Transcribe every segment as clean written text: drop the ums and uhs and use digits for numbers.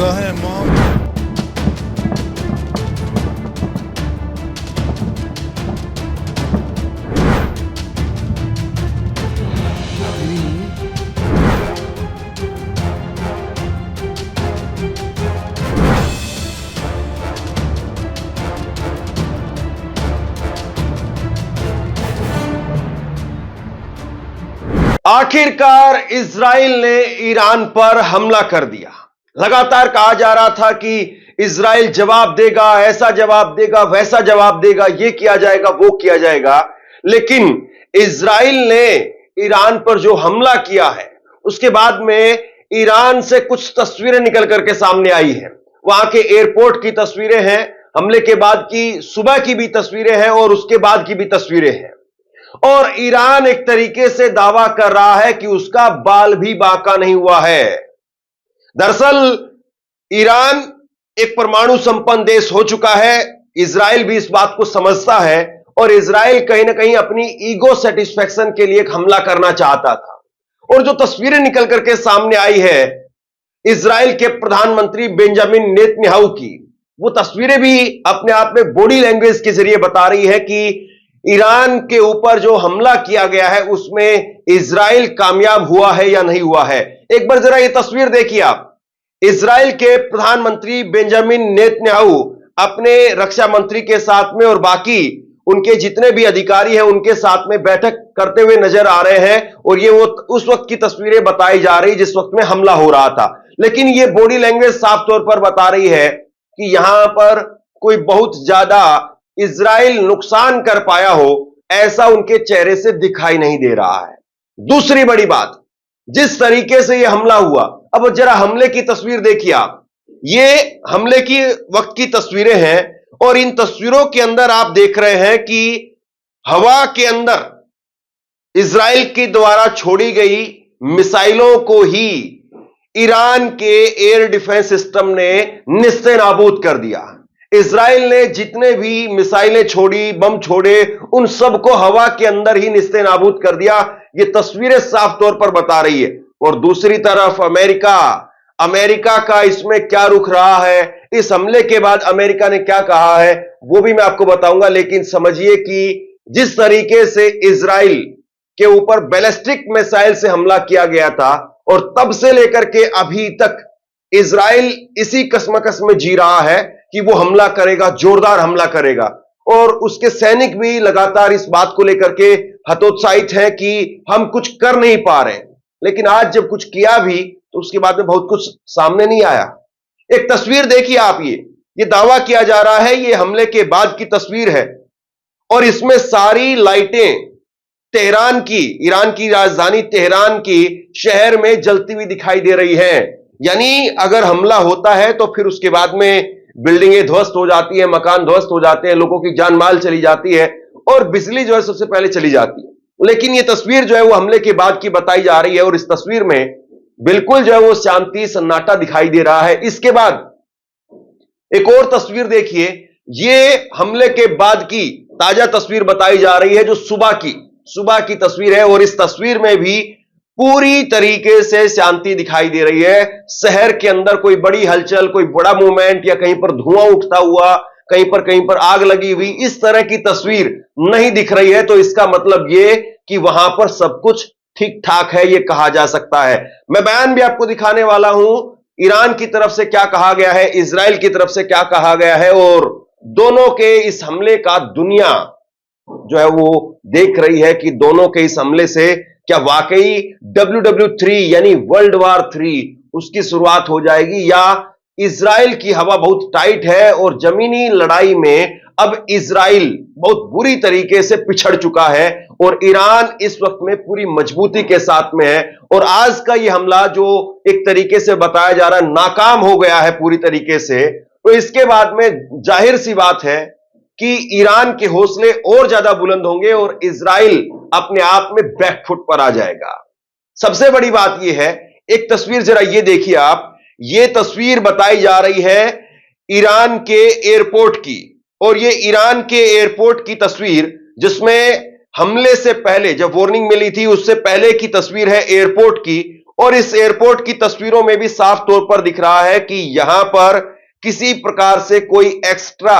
लगता है मॉम। आखिरकार इजराइल ने ईरान पर हमला कर दिया। लगातार कहा जा रहा था कि इजराइल जवाब देगा, ऐसा जवाब देगा, वैसा जवाब देगा, ये किया जाएगा, वो किया जाएगा। लेकिन इजराइल ने ईरान पर जो हमला किया है, उसके बाद में ईरान से कुछ तस्वीरें निकल करके सामने आई हैं। वहां के एयरपोर्ट की तस्वीरें हैं, हमले के बाद की सुबह की भी तस्वीरें हैं और उसके बाद की भी तस्वीरें हैं। और ईरान एक तरीके से दावा कर रहा है कि उसका बाल भी बांका नहीं हुआ है। दरअसल ईरान एक परमाणु संपन्न देश हो चुका है। इजराइल भी इस बात को समझता है और इजराइल कहीं ना कहीं अपनी ईगो सेटिस्फेक्शन के लिए एक हमला करना चाहता था। और जो तस्वीरें निकल करके सामने आई है इजराइल के प्रधानमंत्री बेंजामिन नेतन्याहू की, वो तस्वीरें भी अपने आप में बॉडी लैंग्वेज के जरिए बता रही है कि ईरान के ऊपर जो हमला किया गया है उसमें इजराइल कामयाब हुआ है या नहीं हुआ है। एक बार जरा ये तस्वीर देखिए आप। इजराइल के प्रधानमंत्री बेंजामिन नेतन्याहू अपने रक्षा मंत्री के साथ में और बाकी उनके जितने भी अधिकारी हैं उनके साथ में बैठक करते हुए नजर आ रहे हैं। और ये वो उस वक्त की तस्वीरें बताई जा रही जिस वक्त में हमला हो रहा था। लेकिन ये बॉडी लैंग्वेज साफ तौर पर बता रही है कि यहां पर कोई बहुत ज्यादा इजराइल नुकसान कर पाया हो, ऐसा उनके चेहरे से दिखाई नहीं दे रहा है। दूसरी बड़ी बात, जिस तरीके से यह हमला हुआ, अब जरा हमले की तस्वीर देखिए आप। ये हमले की वक्त की तस्वीरें हैं और इन तस्वीरों के अंदर आप देख रहे हैं कि हवा के अंदर इजराइल के द्वारा छोड़ी गई मिसाइलों को ही ईरान के एयर डिफेंस सिस्टम ने निस्तेनाबूद कर दिया। इजराइल ने जितने भी मिसाइलें छोड़ी, बम छोड़े, उन सबको हवा के अंदर ही निस्तेनाबूद कर दिया। ये तस्वीरें साफ तौर पर बता रही है। और दूसरी तरफ अमेरिका का इसमें क्या रुख रहा है, इस हमले के बाद अमेरिका ने क्या कहा है, वो भी मैं आपको बताऊंगा। लेकिन समझिए कि जिस तरीके से इजराइल के ऊपर बैलिस्टिक मिसाइल से हमला किया गया था और तब से लेकर के अभी तक इजराइल इसी कसमकस में जी रहा है कि वो हमला करेगा, जोरदार हमला करेगा। और उसके सैनिक भी लगातार इस बात को लेकर के हतोत्साहित हैं कि हम कुछ कर नहीं पा रहे। लेकिन आज जब कुछ किया भी तो उसके बाद में बहुत कुछ सामने नहीं आया। एक तस्वीर देखिए आप। ये दावा किया जा रहा है ये हमले के बाद की तस्वीर है और इसमें सारी लाइटें तेहरान की, ईरान की राजधानी तेहरान की शहर में जलती हुई दिखाई दे रही हैं। यानी अगर हमला होता है तो फिर उसके बाद में बिल्डिंगें ध्वस्त हो जाती है, मकान ध्वस्त हो जाते हैं, लोगों की जान माल चली जाती है और बिजली जो है सबसे पहले चली जाती है। लेकिन ये तस्वीर जो है वो हमले के बाद की बताई जा रही है और इस तस्वीर में बिल्कुल जो है वो शांति सन्नाटा दिखाई दे रहा है। इसके बाद एक और तस्वीर देखिए। ये हमले के बाद की ताजा तस्वीर बताई जा रही है जो सुबह की तस्वीर है। और इस तस्वीर में भी पूरी तरीके से शांति दिखाई दे रही है। शहर के अंदर कोई बड़ी हलचल, कोई बड़ा मूवमेंट या कहीं पर धुआं उठता हुआ, कहीं पर आग लगी हुई, इस तरह की तस्वीर नहीं दिख रही है। तो इसका मतलब ये कि वहां पर सब कुछ ठीक ठाक है, ये कहा जा सकता है। मैं बयान भी आपको दिखाने वाला हूं, ईरान की तरफ से क्या कहा गया है, इजराइल की तरफ से क्या कहा गया है और दोनों के इस हमले का दुनिया जो है वो देख रही है कि दोनों के इस हमले से क्या वाकई WW3 यानी वर्ल्ड वॉर 3 उसकी शुरुआत हो जाएगी या इजराइल की हवा बहुत टाइट है और जमीनी लड़ाई में अब इजराइल बहुत बुरी तरीके से पिछड़ चुका है और ईरान इस वक्त में पूरी मजबूती के साथ में है। और आज का यह हमला जो एक तरीके से बताया जा रहा है नाकाम हो गया है पूरी तरीके से, तो इसके बाद में जाहिर सी बात है कि ईरान के हौसले और ज्यादा बुलंद होंगे और इजराइल अपने आप में बैकफुट पर आ जाएगा। सबसे बड़ी बात यह है, एक तस्वीर जरा ये देखिए आप। ये तस्वीर बताई जा रही है ईरान के एयरपोर्ट की और ये ईरान के एयरपोर्ट की तस्वीर जिसमें हमले से पहले जब वार्निंग मिली थी उससे पहले की तस्वीर है एयरपोर्ट की। और इस एयरपोर्ट की तस्वीरों में भी साफ तौर पर दिख रहा है कि यहां पर किसी प्रकार से कोई एक्स्ट्रा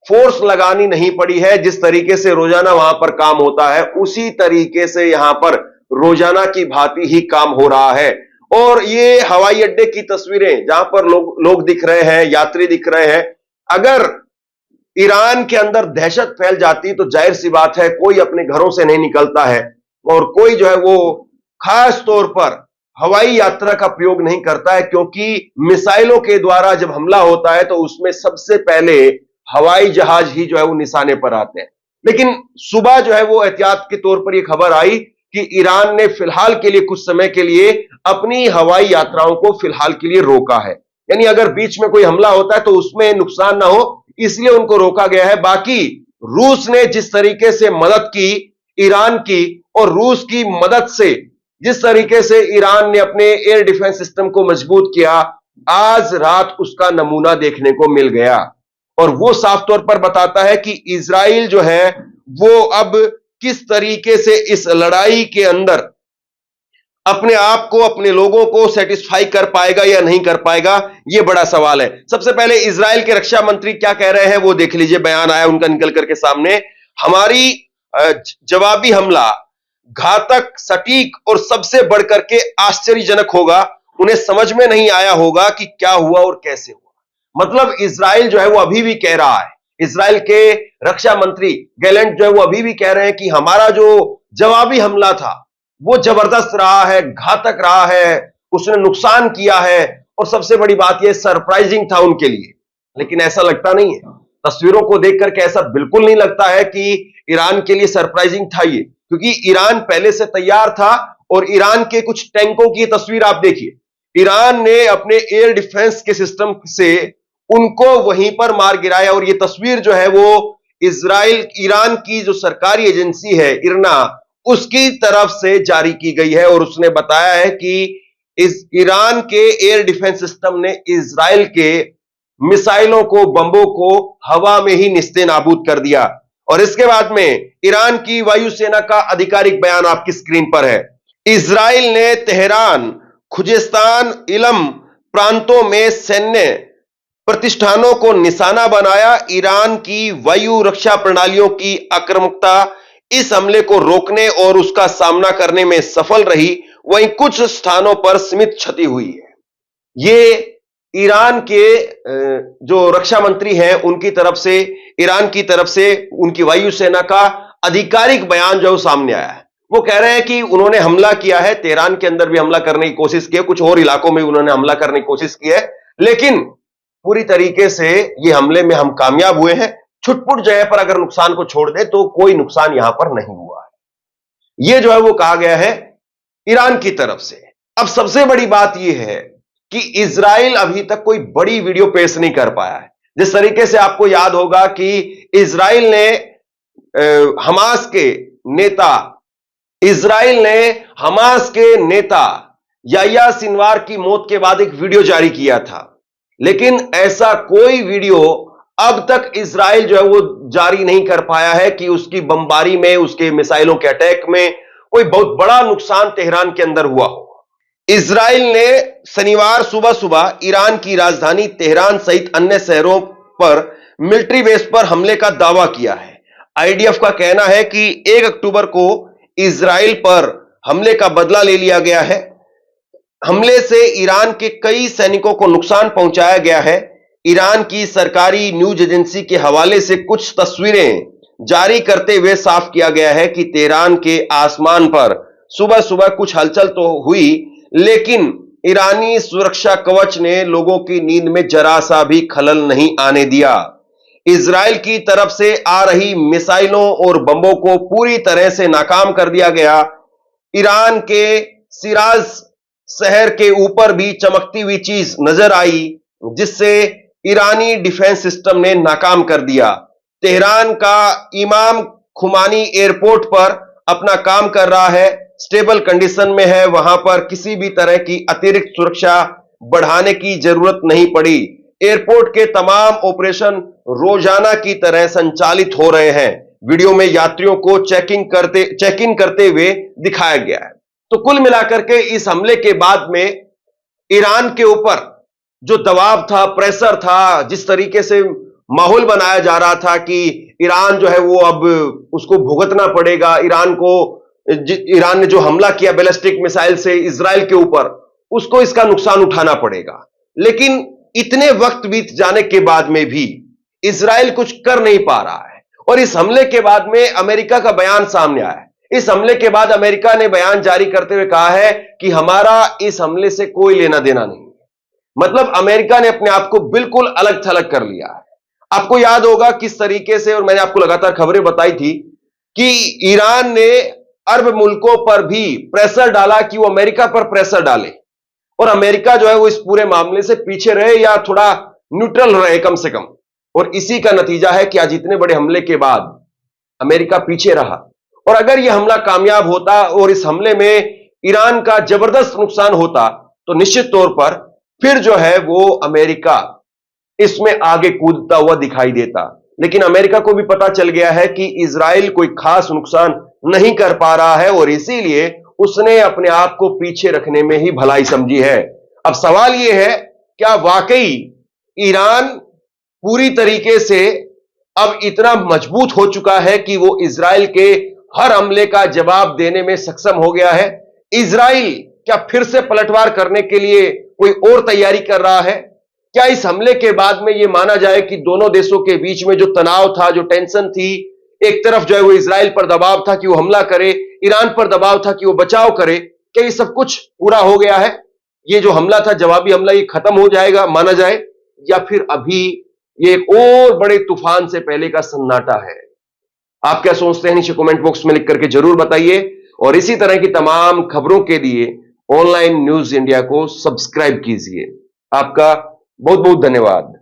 फोर्स लगानी नहीं पड़ी है। जिस तरीके से रोजाना वहां पर काम होता है उसी तरीके से यहां पर रोजाना की भांति ही काम हो रहा है। और ये हवाई अड्डे की तस्वीरें जहां पर लोग दिख रहे हैं, यात्री दिख रहे हैं। अगर ईरान के अंदर दहशत फैल जाती तो जाहिर सी बात है कोई अपने घरों से नहीं निकलता है और कोई जो है वो खास तौर पर हवाई यात्रा का प्रयोग नहीं करता है, क्योंकि मिसाइलों के द्वारा जब हमला होता है तो उसमें सबसे पहले हवाई जहाज ही जो है वो निशाने पर आते हैं। लेकिन सुबह जो है वो एहतियात के तौर पर यह खबर आई कि ईरान ने फिलहाल के लिए, कुछ समय के लिए अपनी हवाई यात्राओं को फिलहाल के लिए रोका है। यानी अगर बीच में कोई हमला होता है तो उसमें नुकसान ना हो, इसलिए उनको रोका गया है। बाकी रूस ने जिस तरीके से मदद की ईरान की, और रूस की मदद से जिस तरीके से ईरान ने अपने एयर डिफेंस सिस्टम को मजबूत किया, आज रात उसका नमूना देखने को मिल गया। और वो साफ तौर पर बताता है कि इजराइल जो है वो अब किस तरीके से इस लड़ाई के अंदर अपने आप को, अपने लोगों को सेटिस्फाई कर पाएगा या नहीं कर पाएगा, यह बड़ा सवाल है। सबसे पहले इजराइल के रक्षा मंत्री क्या कह रहे हैं वो देख लीजिए। बयान आया उनका निकल करके सामने, हमारी जवाबी हमला घातक, सटीक और सबसे बढ़कर के आश्चर्यजनक होगा। उन्हें समझ में नहीं आया होगा कि क्या हुआ और कैसे हुआ। मतलब इजराइल जो है वो अभी भी कह रहा है, इजराइल के रक्षा मंत्री गैलेंट जो है वो अभी भी कह रहे हैं कि हमारा जो जवाबी हमला था वो जबरदस्त रहा है, घातक रहा है, उसने नुकसान किया है, और सबसे बड़ी बात यह सरप्राइजिंग था उनके लिए। लेकिन ऐसा लगता नहीं है, तस्वीरों को देख करके ऐसा बिल्कुल नहीं लगता है कि ईरान के लिए सरप्राइजिंग था ये, क्योंकि ईरान पहले से तैयार था। और ईरान के कुछ टैंकों की तस्वीर आप देखिए, ईरान ने अपने एयर डिफेंस के सिस्टम से उनको वहीं पर मार गिराया। और ये तस्वीर जो है वो ईरान की जो सरकारी एजेंसी है इरना, उसकी तरफ से जारी की गई है। और उसने बताया है कि इस ईरान के एयर डिफेंस सिस्टम ने इजराइल के मिसाइलों को, बमों को हवा में ही निस्ते नाबूद कर दिया। और इसके बाद में ईरान की वायुसेना का आधिकारिक बयान आपकी स्क्रीन पर है। इजराइल ने तेहरान, खुजेस्तान, इलम प्रांतों में सैन्य प्रतिष्ठानों को निशाना बनाया। ईरान की वायु रक्षा प्रणालियों की आक्रामकता इस हमले को रोकने और उसका सामना करने में सफल रही, वहीं कुछ स्थानों पर सीमित क्षति हुई है। ये ईरान के जो रक्षा मंत्री हैं उनकी तरफ से, ईरान की तरफ से उनकी वायुसेना का आधिकारिक बयान जो सामने आया है। वो कह रहे हैं कि उन्होंने हमला किया है, तेहरान के अंदर भी हमला करने की कोशिश की है, कुछ और इलाकों में उन्होंने हमला करने की कोशिश की है, लेकिन पूरी तरीके से ये हमले में हम कामयाब हुए हैं। छुटपुट जगह पर अगर नुकसान को छोड़ दे तो कोई नुकसान यहां पर नहीं हुआ है, यह जो है वो कहा गया है ईरान की तरफ से। अब सबसे बड़ी बात यह है कि इजराइल अभी तक कोई बड़ी वीडियो पेश नहीं कर पाया है। जिस तरीके से आपको याद होगा कि इजराइल ने हमास के नेता याह्या सिनवार की मौत के बाद एक वीडियो जारी किया था, लेकिन ऐसा कोई वीडियो अब तक इजराइल जो है वो जारी नहीं कर पाया है कि उसकी बमबारी में, उसके मिसाइलों के अटैक में कोई बहुत बड़ा नुकसान तेहरान के अंदर हुआ हो। इजराइल ने शनिवार सुबह सुबह ईरान की राजधानी तेहरान सहित अन्य शहरों पर मिलिट्री बेस पर हमले का दावा किया है। आईडीएफ का कहना है कि 1 अक्टूबर को इजराइल पर हमले का बदला ले लिया गया है। हमले से ईरान के कई सैनिकों को नुकसान पहुंचाया गया है। ईरान की सरकारी न्यूज एजेंसी के हवाले से कुछ तस्वीरें जारी करते हुए साफ किया गया है कि तेहरान के आसमान पर सुबह सुबह कुछ हलचल तो हुई, लेकिन ईरानी सुरक्षा कवच ने लोगों की नींद में जरा सा भी खलल नहीं आने दिया। इजराइल की तरफ से आ रही मिसाइलों और बमों को पूरी तरह से नाकाम कर दिया गया। ईरान के सिराज शहर के ऊपर भी चमकती हुई चीज नजर आई, जिससे ईरानी डिफेंस सिस्टम ने नाकाम कर दिया। तेहरान का इमाम खुमानी एयरपोर्ट पर अपना काम कर रहा है, स्टेबल कंडीशन में है, वहां पर किसी भी तरह की अतिरिक्त सुरक्षा बढ़ाने की जरूरत नहीं पड़ी। एयरपोर्ट के तमाम ऑपरेशन रोजाना की तरह संचालित हो रहे हैं। वीडियो में यात्रियों को चेक इन करते हुए दिखाया गया है। तो कुल मिलाकर के इस हमले के बाद में ईरान के ऊपर जो दबाव था, प्रेशर था, जिस तरीके से माहौल बनाया जा रहा था कि ईरान जो है वो अब उसको भुगतना पड़ेगा, ईरान ने जो हमला किया बैलिस्टिक मिसाइल से इजराइल के ऊपर, उसको इसका नुकसान उठाना पड़ेगा। लेकिन इतने वक्त बीत जाने के बाद में भी इजराइल कुछ कर नहीं पा रहा है। और इस हमले के बाद में अमेरिका का बयान सामने आया है। इस हमले के बाद अमेरिका ने बयान जारी करते हुए कहा है कि हमारा इस हमले से कोई लेना देना नहीं है। मतलब अमेरिका ने अपने आप को बिल्कुल अलग थलग कर लिया है। आपको याद होगा किस तरीके से, और मैंने आपको लगातार खबरें बताई थी कि ईरान ने अरब मुल्कों पर भी प्रेशर डाला कि वो अमेरिका पर प्रेशर डाले, और अमेरिका जो है वो इस पूरे मामले से पीछे रहे या थोड़ा न्यूट्रल रहे कम से कम। और इसी का नतीजा है कि आज इतने बड़े हमले के बाद अमेरिका पीछे रहा। और अगर यह हमला कामयाब होता और इस हमले में ईरान का जबरदस्त नुकसान होता तो निश्चित तौर पर फिर जो है वो अमेरिका इसमें आगे कूदता हुआ दिखाई देता। लेकिन अमेरिका को भी पता चल गया है कि इजराइल कोई खास नुकसान नहीं कर पा रहा है, और इसीलिए उसने अपने आप को पीछे रखने में ही भलाई समझी है। अब सवाल यह है, क्या वाकई ईरान पूरी तरीके से अब इतना मजबूत हो चुका है कि वो इजराइल के हर हमले का जवाब देने में सक्षम हो गया है? इजराइल क्या फिर से पलटवार करने के लिए कोई और तैयारी कर रहा है? क्या इस हमले के बाद में यह माना जाए कि दोनों देशों के बीच में जो तनाव था, जो टेंशन थी, एक तरफ जो है वो इजराइल पर दबाव था कि वो हमला करे, ईरान पर दबाव था कि वो बचाव करे, क्या ये सब कुछ पूरा हो गया है? ये जो हमला था, जवाबी हमला, ये खत्म हो जाएगा माना जाए, या फिर अभी ये एक और बड़े तूफान से पहले का सन्नाटा है? आप क्या सोचते हैं नीचे कमेंट बॉक्स में लिख करके जरूर बताइए। और इसी तरह की तमाम खबरों के लिए ऑनलाइन न्यूज इंडिया को सब्सक्राइब कीजिए। आपका बहुत बहुत धन्यवाद।